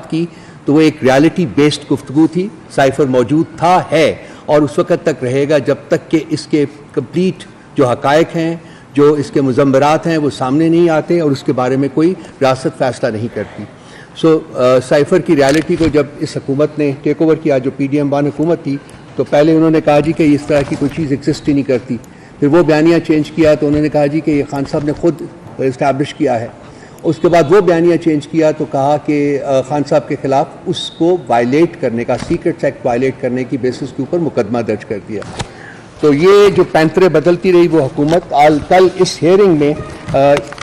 بات کی تو وہ ایک ریالٹی بیسڈ گفتگو تھی. سائفر موجود تھا, ہے اور اس وقت تک رہے گا جب تک کہ اس کے کمپلیٹ جو حقائق ہیں, جو اس کے مضمرات ہیں وہ سامنے نہیں آتے اور اس کے بارے میں کوئی ریاست فیصلہ نہیں کرتی. سائفر کی ریالٹی کو جب اس حکومت نے ٹیک اوور کیا, جو PDM-1 حکومت تھی, تو پہلے انہوں نے کہا جی کہ اس طرح کی کوئی چیز ایگزسٹ ہی نہیں کرتی. پھر وہ بیانیہ چینج کیا تو انہوں نے کہا جی کہ یہ خان صاحب نے خود اسٹیبلش کیا ہے. اس کے بعد وہ بیانیہ چینج کیا تو کہا کہ خان صاحب کے خلاف اس کو وائلیٹ کرنے کا, سیکرٹس ایکٹ وائلیٹ کرنے کی بیسس کے اوپر مقدمہ درج کر دیا. تو یہ جو پینترے بدلتی رہی وہ حکومت, کل اس ہیئرنگ میں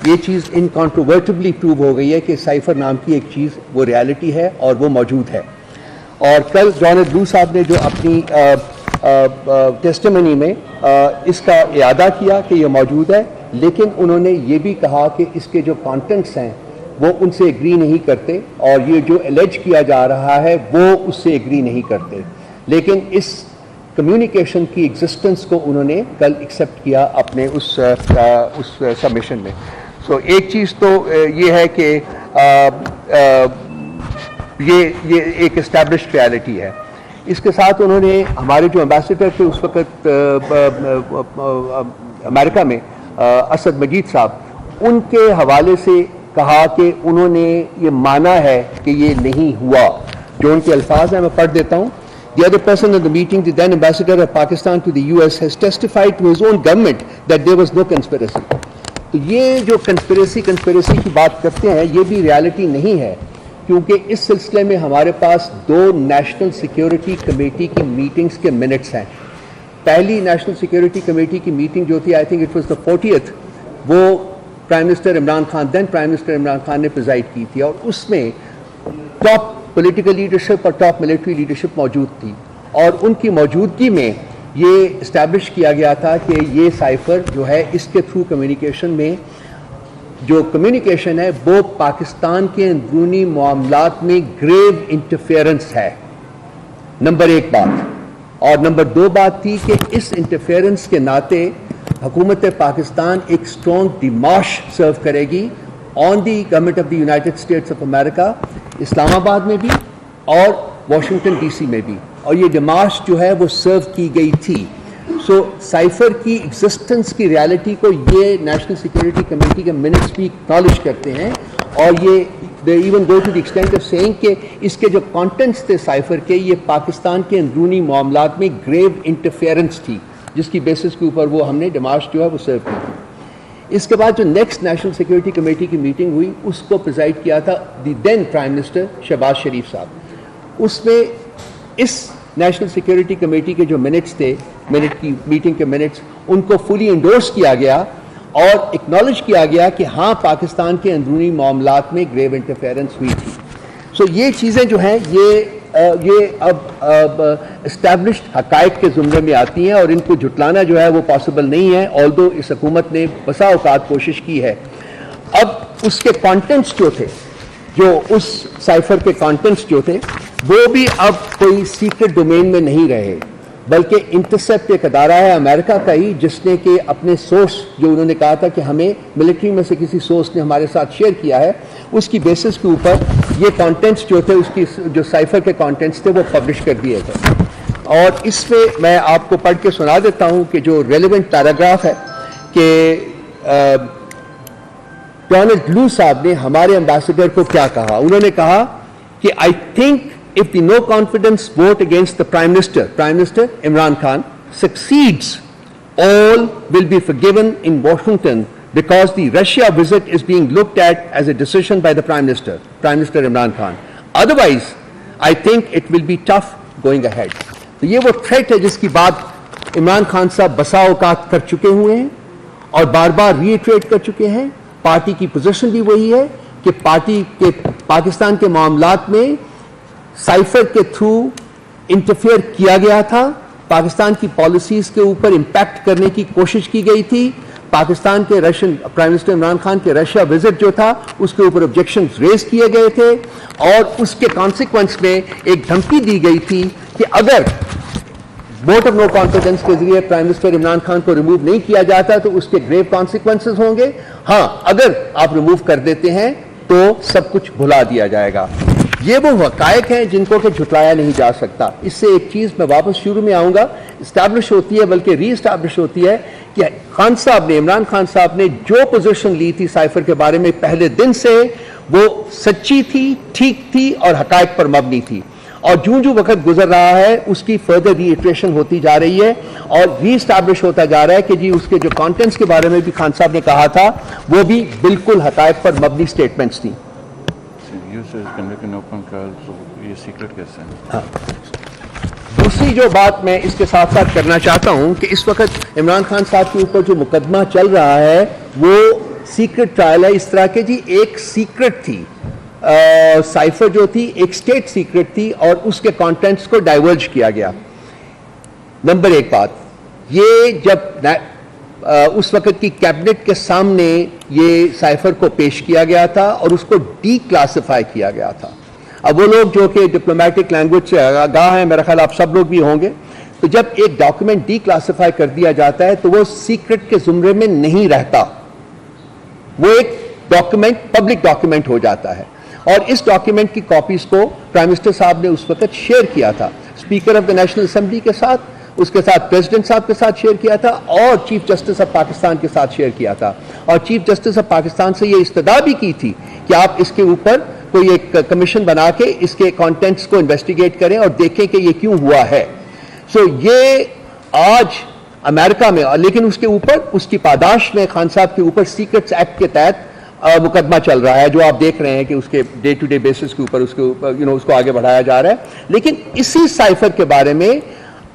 یہ چیز انکانٹروورٹبلی پروو ہو گئی ہے کہ سائفر نام کی ایک چیز وہ ریالٹی ہے اور وہ موجود ہے. اور کل جان بلو صاحب نے جو اپنی ٹیسٹیمنی میں اس کا اعادہ کیا کہ یہ موجود ہے, لیکن انہوں نے یہ بھی کہا کہ اس کے جو کانٹینٹس ہیں وہ ان سے ایگری نہیں کرتے اور یہ جو الیج کیا جا رہا ہے وہ اس سے ایگری نہیں کرتے. لیکن اس کمیونیکیشن کی ایگزسٹنس کو انہوں نے کل ایکسیپٹ کیا اپنے اس سبمیشن میں. ایک چیز تو یہ ہے کہ یہ ایک اسٹیبلشڈ ریالٹی ہے. اس کے ساتھ انہوں نے ہمارے جو امبیسڈر تھے اس وقت امریکہ میں, اسد مجید صاحب, ان کے حوالے سے کہا کہ انہوں نے یہ مانا ہے کہ یہ نہیں ہوا. جو ان کے الفاظ ہیں میں پڑھ دیتا ہوں. The other person at the meeting, the then ambassador of Pakistan to the US, has testified to his own government that there was no conspiracy. تو یہ جو کنسپریسی کی بات کرتے ہیں یہ بھی ریالٹی نہیں ہے, کیونکہ اس سلسلے میں ہمارے پاس 2 نیشنل سیکیورٹی کمیٹی کی میٹنگز کے منٹس ہیں. پہلی نیشنل سیکیورٹی کمیٹی کی میٹنگ جو تھی, I think it was the 40th, وہ پرائم منسٹر عمران خان, دین پرائم منسٹر عمران خان نے پریزائڈ کی تھی, اور اس میں ٹاپ پولیٹیکل لیڈرشپ اور ٹاپ ملٹری لیڈرشپ موجود تھی, اور ان کی موجودگی میں یہ اسٹیبلش کیا گیا تھا کہ یہ سائفر جو ہے اس کے تھرو کمیونیکیشن میں جو کمیونیکیشن ہے وہ پاکستان کے اندرونی معاملات میں گریو انٹرفیئرنس ہے. نمبر 1 بات. اور نمبر 2 بات تھی کہ اس انٹرفیئرنس کے ناطے حکومت پاکستان ایک اسٹرانگ ڈیمارش سرو کرے گی on the government of the united states of America, Islamabad میں بھی اور واشنگٹن DC میں بھی, اور یہ ڈیمارش جو ہے وہ سرو کی گئی تھی. سائفر کی ایگزسٹنس کی ریالٹی کو یہ نیشنل سیکیورٹی کمیٹی کے منٹس بھی اکنالج کرتے ہیں, اور یہ they even go to the extent of saying کہ اس کے جو کانٹینٹس تھے سائفر کے, یہ پاکستان کے اندرونی معاملات میں گریو انٹرفیئرنس تھی, جس کی بیسس کے اوپر وہ ہم نے ڈیمارش جو ہے وہ سرو کی تھی. اس کے بعد جو نیکسٹ نیشنل سیکیورٹی کمیٹی کی میٹنگ ہوئی اس کو پریزائڈ کیا تھا دی دین پرائم منسٹر شہباز شریف صاحب. اس میں اس نیشنل سیکیورٹی کمیٹی کے جو منٹس تھے, میٹنگ کے منٹس, ان کو فلی انڈورس کیا گیا اور اکنالج کیا گیا کہ ہاں پاکستان کے اندرونی معاملات میں گریو انٹرفیئرنس ہوئی تھی. یہ چیزیں جو ہیں یہ اب اسٹیبلشڈ حقائق کے زمرے میں آتی ہیں, اور ان کو جھٹلانا جو ہے وہ پاسبل نہیں ہے, آلدو اس حکومت نے بسا اوقات کوشش کی ہے. اب اس کے کانٹینٹس جو تھے, جو اس سائفر کے کانٹینٹس جو تھے, وہ بھی اب کوئی سیکرٹ ڈومین میں نہیں رہے, بلکہ انٹرسیپٹ ایک ادارہ ہے امریکہ کا ہی, جس نے کہ اپنے سورس جو انہوں نے کہا تھا کہ ہمیں ملٹری میں سے کسی سورس نے ہمارے ساتھ شیئر کیا ہے, اس کی بیسس کے اوپر یہ کانٹینٹس جو تھے, اس کی جو سائفر کے کانٹینٹس تھے وہ پبلش کر دیے تھے. اور اس میں میں آپ کو پڑھ کے سنا دیتا ہوں کہ جو ریلیونٹ پیراگراف ہے کہ جان بلو صاحب نے ہمارے امبیسڈر کو کیا کہا. انہوں نے کہا کہ I think if the no confidence vote against the Prime Minister Imran Khan succeeds, all will be forgiven in Washington because the Russia visit is being looked at as a decision by the Prime Minister Imran Khan. Otherwise, I think it will be tough going ahead. تو یہ وہ threat ہے جس کی بات عمران خان صاحب بسا اوقات کر چکے ہوئے ہیں اور بار بار ری ایٹریٹ کر چکے ہیں. پارٹی کی پوزیشن بھی وہی ہے کہ پارٹی کے پاکستان کے معاملات میں سائفر کے تھرو انٹرفیئر کیا گیا تھا, پاکستان کی پالیسیز کے اوپر امپیکٹ کرنے کی کوشش کی گئی تھی, پاکستان کے پرائم منسٹر عمران خان کے رشیا وزٹ جو تھا اس کے اوپر آبجیکشنز ریز کیے گئے تھے, اور اس کے کانسیکوینس میں ایک دھمکی دی گئی تھی کہ اگر ووٹ آف نو کانفیڈنس کے ذریعے پرائم منسٹر عمران خان کو ریموو نہیں کیا جاتا تو اس کے گریو کانسیکوینسز ہوں گے. ہاں, اگر آپ ریموو کر دیتے ہیں تو سب کچھ بھلا دیا جائے گا. یہ وہ حقائق ہیں جن کو کہ جھٹلایا نہیں جا سکتا. اس سے ایک چیز میں واپس شروع میں آؤں گا, اسٹیبلش ہوتی ہے بلکہ ری اسٹیبلش ہوتی ہے کہ خان صاحب نے, عمران خان صاحب نے جو پوزیشن لی تھی سائفر کے بارے میں پہلے دن سے, وہ سچی تھی, ٹھیک تھی اور حقائق پر مبنی تھی. اور جو وقت گزر رہا ہے اس کی فردر ری ایٹریشن ہوتی جا رہی ہے اور ری اسٹیبلش ہوتا جا رہا ہے کہ جی اس کے جو کانٹینٹس کے بارے میں بھی خان صاحب نے کہا تھا وہ بھی بالکل حقائق پر مبنی سٹیٹمنٹس تھیں. دوسری جو بات میں اس کے ساتھ ساتھ کرنا چاہتا ہوں کہ اس وقت عمران خان صاحب کے اوپر جو مقدمہ چل رہا ہے وہ سیکرٹ ٹرائل ہے. اس طرح کے جی ایک سیکرٹ تھی, سائفر جو تھی ایک سٹیٹ سیکرٹ تھی اور اس کے کانٹینٹس کو ڈائیورج کیا گیا. نمبر ایک بات یہ, جب اس وقت کی کیبنٹ کے سامنے یہ سائفر کو پیش کیا گیا تھا اور اس کو ڈی کلاسیفائی کیا گیا تھا. اب وہ لوگ جو کہ ڈپلومیٹک لینگویج سے آگاہ ہیں, میرا خیال آپ سب لوگ بھی ہوں گے, تو جب ایک ڈاکیومنٹ ڈی کلاسیفائی کر دیا جاتا ہے تو وہ سیکرٹ کے زمرے میں نہیں رہتا, وہ ایک ڈاکیومنٹ پبلک ڈاکیومنٹ ہو جاتا ہے. اور اس ڈاکیومنٹ کی کاپیز کو پرائم منسٹر صاحب نے اس وقت شیئر کیا تھا speaker of the national assembly کے ساتھ, اس کے ساتھ پریزیڈنٹ صاحب کے ساتھ شیئر کیا تھا اور چیف جسٹس آف پاکستان کے ساتھ شیئر کیا تھا. اور چیف جسٹس آف پاکستان سے یہ استدعا بھی کی تھی کہ آپ اس کے اوپر کوئی ایک کمیشن بنا کے اس کے کانٹینٹس کو انویسٹیگیٹ کریں اور دیکھیں کہ یہ کیوں ہوا ہے. یہ آج امریکہ میں, لیکن اس کے اوپر اس کی پاداش میں خان صاحب کے اوپر سیکرٹس ایکٹ کے تحت مقدمہ چل رہا ہے, جو آپ دیکھ رہے ہیں کہ اس کے ڈے ٹو ڈے بیسس کے اوپر اس کو آگے بڑھایا جا رہا ہے. لیکن اسی سائفر کے بارے میں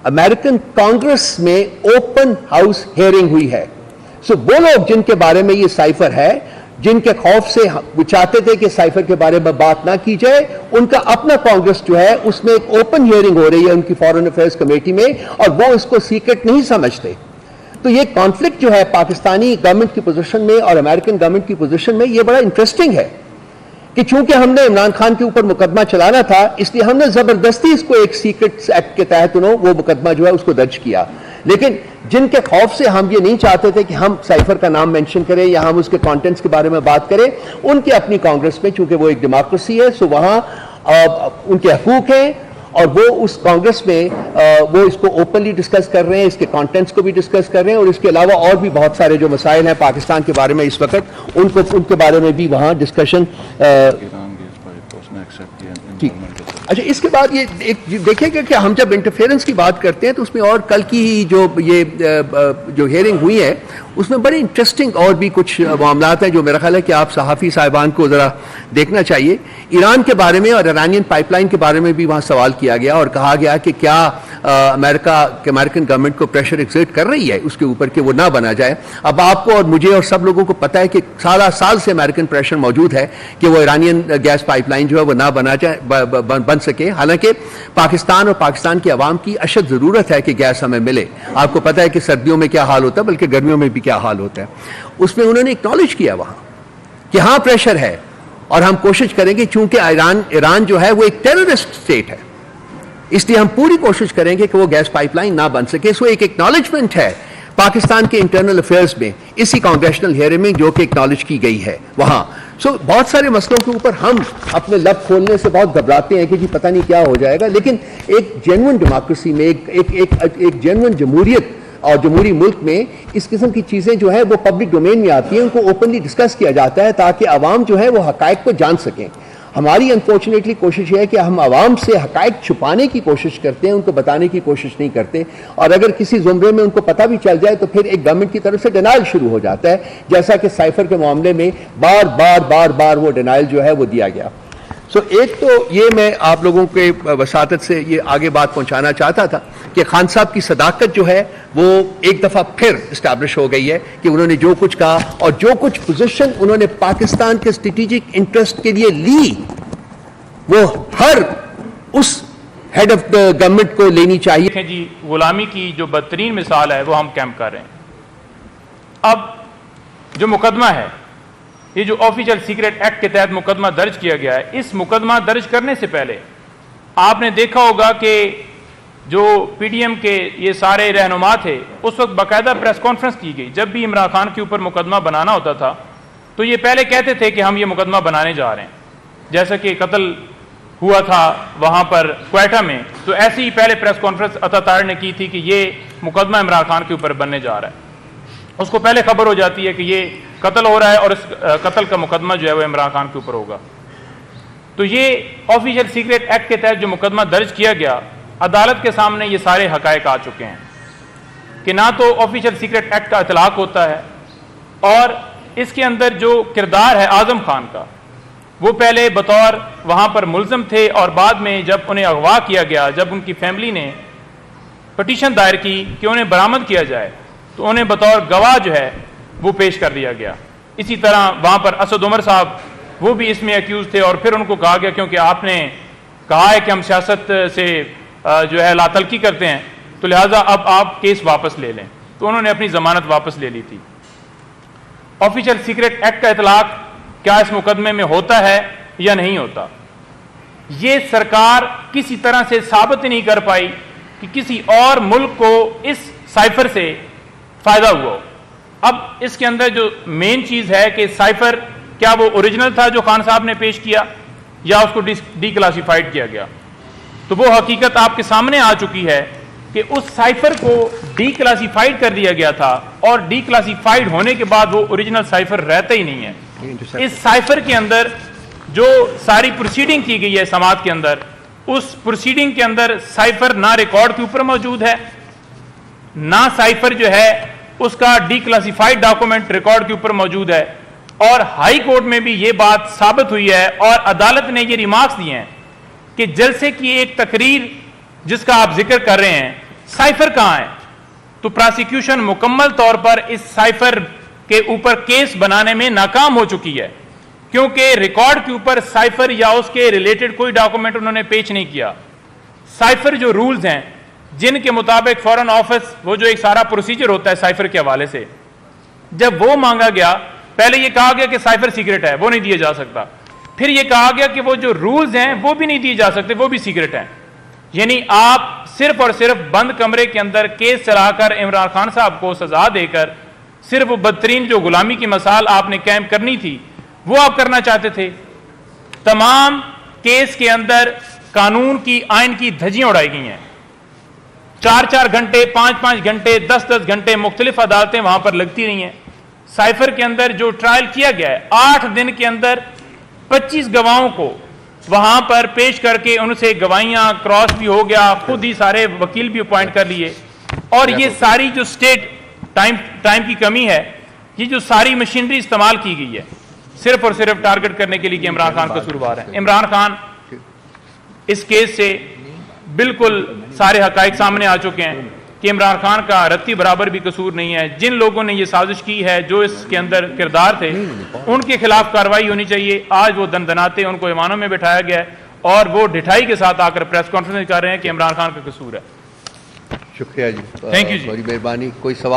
امریکن کانگریس میں اوپن ہاؤس ہیئرنگ ہوئی ہے. وہ لوگ جن کے بارے میں یہ سائفر ہے, جن کے خوف سے وہ چاہتے تھے کہ سائفر کے بارے میں بات نہ کی جائے, ان کا اپنا کانگریس جو ہے اس میں ایک اوپن ہیئرنگ ہو رہی ہے ان کی فارن افیئرز کمیٹی میں, اور وہ اس کو سیکرٹ نہیں سمجھتے. تو یہ کانفلکٹ جو ہے پاکستانی گورنمنٹ کی پوزیشن میں اور امریکن گورنمنٹ کی پوزیشن میں, یہ بڑا انٹرسٹنگ ہے کہ چونکہ ہم نے عمران خان کے اوپر مقدمہ چلانا تھا اس لیے ہم نے زبردستی اس کو ایک سیکرٹ ایکٹ کے تحت وہ مقدمہ جو ہے اس کو درج کیا. لیکن جن کے خوف سے ہم یہ نہیں چاہتے تھے کہ ہم سائفر کا نام مینشن کریں یا ہم اس کے کانٹینٹس کے بارے میں بات کریں, ان کے اپنی کانگریس میں چونکہ وہ ایک ڈیموکریسی ہے, سو وہاں ان کے حقوق ہیں اور وہ اس کانگریس میں وہ اس کو اوپنلی ڈسکس کر رہے ہیں, اس کے کانٹینٹس کو بھی ڈسکس کر رہے ہیں, اور اس کے علاوہ اور بھی بہت سارے جو مسائل ہیں پاکستان کے بارے میں اس وقت ان کے بارے میں بھی وہاں ڈسکشن. اچھا, اس کے بعد یہ دیکھیں گے کہ ہم جب انٹرفیئرنس کی بات کرتے ہیں تو اس میں اور کل کی جو ہیئرنگ ہوئی ہے اس میں بڑے انٹرسٹنگ اور بھی کچھ معاملات ہیں جو میرا خیال ہے کہ آپ صحافی صاحبان کو ذرا دیکھنا چاہیے. ایران کے بارے میں اور ایرانین پائپ لائن کے بارے میں بھی وہاں سوال کیا گیا اور کہا گیا کہ کیا امریکن گورنمنٹ کو پریشر ایکسرٹ کر رہی ہے اس کے اوپر کہ وہ نہ بنا جائے. اب آپ کو اور مجھے اور سب لوگوں کو پتہ ہے کہ سال سے امریکن پریشر موجود ہے کہ وہ ایرانین گیس پائپ لائن جو ہے وہ نہ بن سکے, حالانکہ پاکستان اور پاکستان کی عوام کی اشد ضرورت ہے کہ گیس ہمیں ملے. آپ کو پتہ ہے کہ سردیوں میں کیا حال ہوتا ہے, بلکہ گرمیوں میں بھی کیا حال ہوتا ہے. اس میں انہوں نے اکنالج کیا وہاں کہ ہاں پریشر ہے اور ہم کوشش کریں گے, چونکہ ایران جو ہے وہ ایک ٹیررسٹ اسٹیٹ ہے اس لیے ہم پوری کوشش کریں گے کہ وہ گیس پائپ لائن نہ بن سکے. سو ایک اکنالجمنٹ ہے پاکستان کے انٹرنل افیئرز میں اسی کانگریشنل ہیئرنگ میں جو کہ اکنالج کی گئی ہے وہاں. سو بہت سارے مسئلوں کے اوپر ہم اپنے لب کھولنے سے بہت گھبراتے ہیں کہ جی پتہ نہیں کیا ہو جائے گا, لیکن ایک جینوئن ڈیموکریسی میں ایک جینوئن جمہوریت اور جمہوری ملک میں اس قسم کی چیزیں جو ہیں وہ پبلک ڈومین میں آتی ہیں, ان کو اوپنلی ڈسکس کیا جاتا ہے تاکہ عوام جو ہے وہ حقائق کو جان سکیں. ہماری انفارچونیٹلی کوشش یہ ہے کہ ہم عوام سے حقائق چھپانے کی کوشش کرتے ہیں, ان کو بتانے کی کوشش نہیں کرتے, اور اگر کسی زمرے میں ان کو پتہ بھی چل جائے تو پھر ایک گورنمنٹ کی طرف سے ڈینائل شروع ہو جاتا ہے, جیسا کہ سائفر کے معاملے میں بار وہ ڈینائل جو ہے وہ دیا گیا. سو ایک تو یہ میں آپ لوگوں کے وساطت سے یہ آگے بات پہنچانا چاہتا تھا کہ خان صاحب کی صداقت جو ہے وہ ایک دفعہ پھر اسٹیبلش ہو گئی ہے کہ انہوں نے جو کچھ کہا اور جو کچھ پوزیشن انہوں نے پاکستان کے اسٹریٹجک انٹرسٹ کے لیے لی وہ ہر اس ہیڈ آف دا گورنمنٹ کو لینی چاہیے. جی غلامی کی جو بدترین مثال ہے وہ ہم کیمپ کر رہے ہیں. اب جو مقدمہ ہے, یہ جو آفیشل سیکرٹ ایکٹ کے تحت مقدمہ درج کیا گیا ہے, اس مقدمہ درج کرنے سے پہلے آپ نے دیکھا ہوگا کہ جو پی ڈی ایم کے یہ سارے رہنما تھے اس وقت باقاعدہ پریس کانفرنس کی گئی. جب بھی عمران خان کے اوپر مقدمہ بنانا ہوتا تھا تو یہ پہلے کہتے تھے کہ ہم یہ مقدمہ بنانے جا رہے ہیں, جیسا کہ قتل ہوا تھا وہاں پر کوئٹہ میں، تو ایسی ہی پہلے پریس کانفرنس عطا طاہر نے کی تھی کہ یہ مقدمہ عمران خان کے اوپر بننے جا رہا ہے. اس کو پہلے خبر ہو جاتی ہے کہ یہ قتل ہو رہا ہے اور اس قتل کا مقدمہ جو ہے وہ عمران خان کے اوپر ہوگا. تو یہ آفیشیل سیکریٹ ایکٹ کے تحت جو مقدمہ درج کیا گیا، عدالت کے سامنے یہ سارے حقائق آ چکے ہیں کہ نہ تو آفیشیل سیکریٹ ایکٹ کا اطلاق ہوتا ہے، اور اس کے اندر جو کردار ہے اعظم خان کا، وہ پہلے بطور وہاں پر ملزم تھے، اور بعد میں جب انہیں اغوا کیا گیا، جب ان کی فیملی نے پٹیشن دائر کی کہ انہیں برآمد کیا جائے، تو انہیں بطور گواہ جو ہے وہ پیش کر دیا گیا. اسی طرح وہاں پر اسد عمر صاحب وہ بھی اس میں ایکیوز تھے، اور پھر ان کو کہا گیا کیونکہ آپ نے کہا ہے کہ ہم سیاست سے جو ہے لا تلقی کرتے ہیں، تو لہٰذا اب آپ کیس واپس لے لیں. تو انہوں نے اپنی ضمانت واپس لے لی تھی. آفیشیل سیکریٹ ایکٹ کا اطلاق کیا اس مقدمے میں ہوتا ہے یا نہیں ہوتا، یہ سرکار کسی طرح سے ثابت نہیں کر پائی کہ کسی اور ملک کو اس سائفر سے فائدہ ہوا. اب اس کے اندر جو مین چیز ہے کہ سائفر کیا وہ اوریجنل تھا جو خان صاحب نے پیش کیا، یا اس کو ڈی کلاسیفائڈ کیا گیا. تو وہ حقیقت آپ کے سامنے آ چکی ہے کہ اس سائفر کو ڈی کلاسیفائڈ کر دیا گیا تھا، اور ڈی کلاسیفائڈ ہونے کے بعد وہ اوریجنل سائفر رہتا ہی نہیں ہے. اس سائفر کے اندر جو ساری پروسیڈنگ کی گئی ہے سماعت کے اندر، اس پروسیڈنگ کے اندر سائفر نہ ریکارڈ کے اوپر موجود ہے، نہ سائفر جو ہے اس کا ڈی کلاسیفائڈ ڈاکومنٹ ریکارڈ کے اوپر موجود ہے. اور ہائی کورٹ میں بھی یہ بات ثابت ہوئی ہے، اور عدالت نے یہ ریمارکس دیے ہیں کہ جلسے کی ایک تقریر جس کا آپ ذکر کر رہے ہیں، سائفر کہاں ہے. تو پراسیکیوشن مکمل طور پر اس سائفر کے اوپر کیس بنانے میں ناکام ہو چکی ہے، کیونکہ ریکارڈ کے اوپر سائفر یا اس کے ریلیٹڈ کوئی ڈاکومنٹ انہوں نے پیش نہیں کیا. سائفر جو رولز ہیں جن کے مطابق فورن آفس وہ جو ایک سارا پروسیجر ہوتا ہے سائفر کے حوالے سے، جب وہ مانگا گیا، پہلے یہ کہا گیا کہ سائفر سیکرٹ ہے، وہ نہیں دیا جا سکتا. پھر یہ کہا گیا کہ وہ جو رولز ہیں وہ بھی نہیں دیے جا سکتے، وہ بھی سیکرٹ ہیں. یعنی آپ صرف اور صرف بند کمرے کے اندر کیس چلا کر عمران خان صاحب کو سزا دے کر صرف وہ بدترین جو غلامی کی مثال آپ نے قائم کرنی تھی وہ آپ کرنا چاہتے تھے. تمام کیس کے اندر قانون کی آئین کی دھجیاں اڑائی گئی ہیں. 4 گھنٹے 5 گھنٹے 10 گھنٹے مختلف عدالتیں وہاں پر لگتی رہی ہیں. سائفر کے اندر جو ٹرائل کیا گیا ہے 8 دن کے اندر 25 گواہوں کو وہاں پر پیش کر کے ان سے گواہیاں کراس بھی ہو گیا، خود ہی سارے وکیل بھی اپوائنٹ کر لیے. اور یہ ساری جو سٹیٹ ٹائم کی کمی ہے، یہ جو ساری مشینری استعمال کی گئی ہے صرف اور صرف ٹارگٹ کرنے کے لیے کہ عمران خان قصوروار ہے. عمران خان اس کیس سے بالکل سارے حقائق سامنے آ چکے ہیں کہ عمران خان کا رتی برابر بھی قصور نہیں ہے. جن لوگوں نے یہ سازش کی ہے، جو اس کے اندر کردار تھے، ان کے خلاف کارروائی ہونی چاہیے. آج وہ دندناتے ان کو ایوانوں میں بٹھایا گیا ہے، اور وہ ڈٹھائی کے ساتھ آ کر پریس کانفرنس کر رہے ہیں کہ عمران خان کا قصور ہے. شکریہ جی، تھینک یو جی. بڑی مہربانی. کوئی سوال